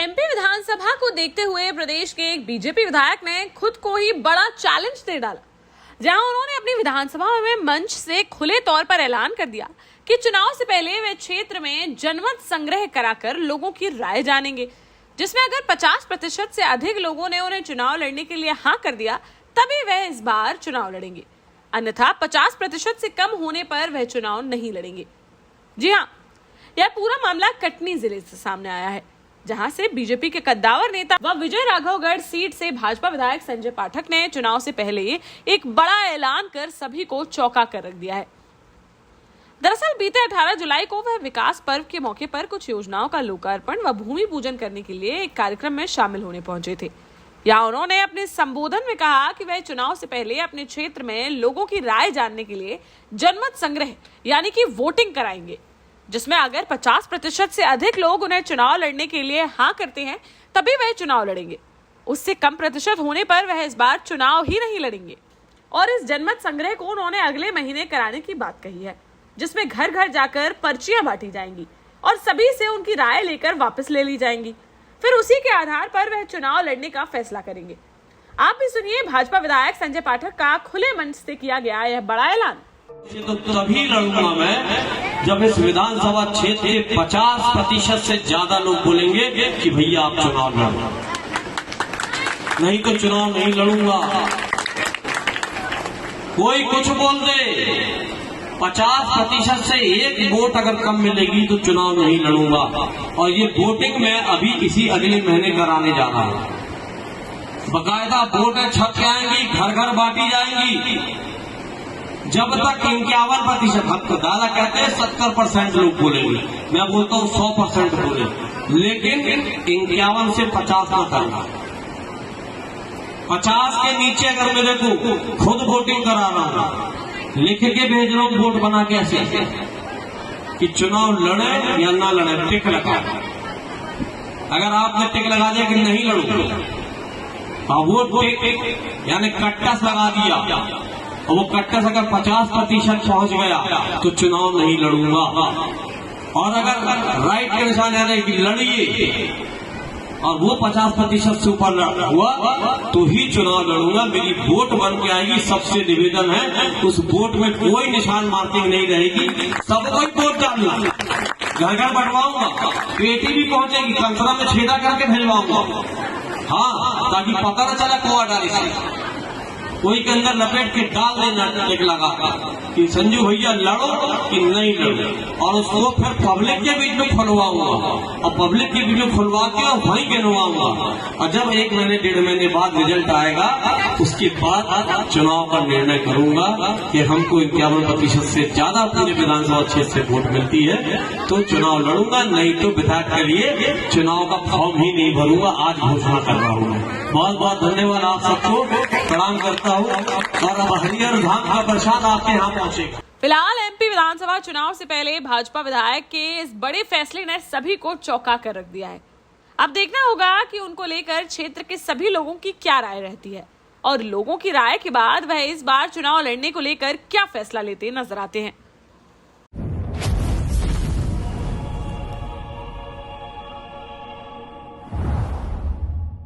MP विधानसभा को देखते हुए प्रदेश के एक बीजेपी विधायक ने खुद को ही बड़ा चैलेंज दे डाला, जहां उन्होंने अपनी विधानसभा में मंच से खुले तौर पर ऐलान कर दिया कि चुनाव से पहले वे क्षेत्र में जनमत संग्रह कराकर लोगों की राय जानेंगे, जिसमें अगर 50% से अधिक लोगों ने उन्हें चुनाव लड़ने के लिए हाँ कर दिया तभी वह इस बार चुनाव लड़ेंगे, अन्यथा 50% से कम होने पर वह चुनाव नहीं लड़ेंगे। जी हाँ, यह पूरा मामला कटनी जिले से सामने आया है, जहां से बीजेपी के कद्दावर नेता व विजय राघवगढ़ सीट से भाजपा विधायक संजय पाठक ने चुनाव से पहले एक बड़ा ऐलान कर सभी को चौंका कर रख दिया है। दरअसल बीते 18 जुलाई को वह विकास पर्व के मौके पर कुछ योजनाओं का लोकार्पण व भूमि पूजन करने के लिए एक कार्यक्रम में शामिल होने पहुंचे थे। यहाँ उन्होंने अपने संबोधन में कहा कि वह चुनाव से पहले अपने क्षेत्र में लोगों की राय जानने के लिए जनमत संग्रह यानी कि वोटिंग कराएंगे, जिसमें अगर 50% से अधिक लोग उन्हें चुनाव लड़ने के लिए हाँ करते हैं तभी वह चुनाव लड़ेंगे। उससे कम प्रतिशत होने पर वह इस बार चुनाव ही नहीं लड़ेंगे। और इस जनमत संग्रह को उन्होंने अगले महीने कराने की बात कही है, जिसमें घर घर जाकर पर्चियां बांटी जाएंगी और सभी से उनकी राय लेकर वापस ले ली जाएंगी। फिर उसी के आधार पर वह चुनाव लड़ने का फैसला करेंगे। आप भी सुनिए भाजपा विधायक संजय पाठक का खुले मंच से किया गया यह बड़ा ऐलान। तो तभी लड़ूंगा मैं जब इस विधानसभा क्षेत्र के 50% से ज्यादा लोग बोलेंगे कि भैया आप चुनाव लड़ो, नहीं तो चुनाव नहीं लड़ूंगा। कोई कुछ बोल दे, 50% से एक वोट अगर कम मिलेगी तो चुनाव नहीं लड़ूंगा। और ये वोटिंग मैं अभी इसी अगले महीने कराने जा रहा हूं। बकायदा वोटें छप जाएंगी, घर घर बांटी जाएंगी। जब तक 51%, हम तो दादा कहते हैं 70% लोग बोलेंगे, मैं बोलता हूँ 100% बोले, लेकिन 51 से 50 ना करना। 50 के नीचे अगर मेरे को खुद वोटिंग करा रहा हूं, लिख के भेज रहा हूं वोट बना के ऐसे कि चुनाव लड़े या ना लड़े, टिक लगा। अगर आपने टिक लगा दिया कि नहीं लड़ू, वो टिक यानी कट्टस लगा दिया और वो कट्टस अगर 50% पहुंच गया तो चुनाव नहीं लड़ूंगा। और अगर राइट के निशान यानी कि लड़िए और वो 50% से ऊपर हुआ तो ही चुनाव लड़ूंगा। मेरी वोट बन के आएगी। सबसे निवेदन है, उस वोट में कोई निशान मार्किंग नहीं रहेगी, सबको वोट डालना। घर घर बंटवाऊंगा, पेटी भी पहुंचेगी, कंसरा में छेदा करके भेजवाऊंगा। हाँ, ताकि पता न चला कुआ डाली से कोई के अंदर लपेट के डाल देना टिक लगा कि संजू भैया लड़ो कि नहीं लड़ो। और उसको फिर पब्लिक के बीच में खुलवाऊंगा और पब्लिक के बीच में खुलवा के और वहीं गिनवाऊंगा। और जब 1 महीने 1.5 महीने बाद रिजल्ट आएगा उसके बाद चुनाव का निर्णय करूंगा कि हमको 51% से ज्यादा पूरे विधानसभा क्षेत्र से वोट मिलती है तो चुनाव लड़ूंगा, नहीं तो विधायक के लिए चुनाव का फॉर्म ही नहीं भरूंगा। आज घोषणा कर रहा हूँ। बहुत बहुत धन्यवाद, आप सबको प्रणाम करता हूँ। और अब हरियर धाम का प्रसाद आपके यहाँ पहुँचेगा। फिलहाल एमपी विधानसभा चुनाव से पहले भाजपा विधायक के इस बड़े फैसले ने सभी को चौंका कर रख दिया है। अब देखना होगा कि उनको लेकर क्षेत्र के सभी लोगों की क्या राय रहती है और लोगों की राय के बाद वह इस बार चुनाव लड़ने को लेकर क्या फैसला लेते नजर आते हैं।